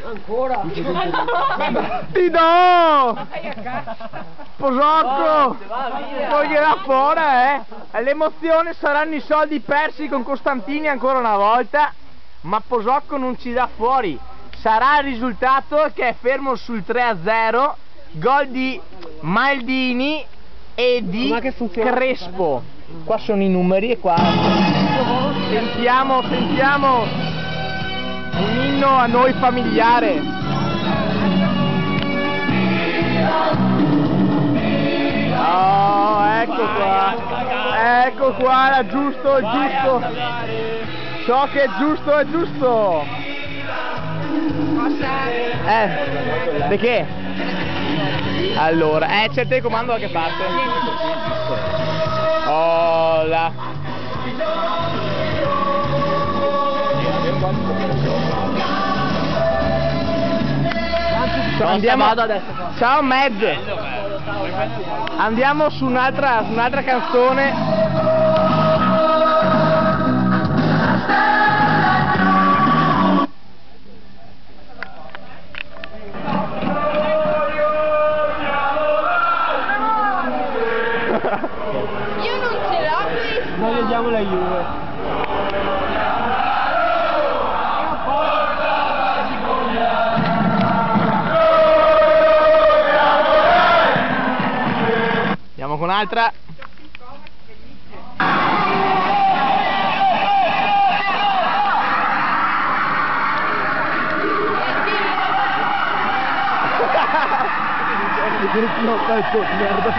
Ancora? Ti do! Posocco! Toglierà fuori, L'emozione saranno i soldi persi con Costantini ancora una volta, ma Posocco non ci dà fuori. Sarà il risultato che è fermo sul 3-0, gol di Maldini e di Crespo. Qua sono i numeri e qua sentiamo un inno a noi familiare. Oh, ecco qua, era giusto, è giusto. So che è giusto, è giusto. Perché? Allora, c'è il telecomando da che parte? Oh là. Ciao Med. Andiamo su un'altra canzone. Io non ce l'ho questa. Noi vediamo la Juve. Andiamo con un'altra. No, merda.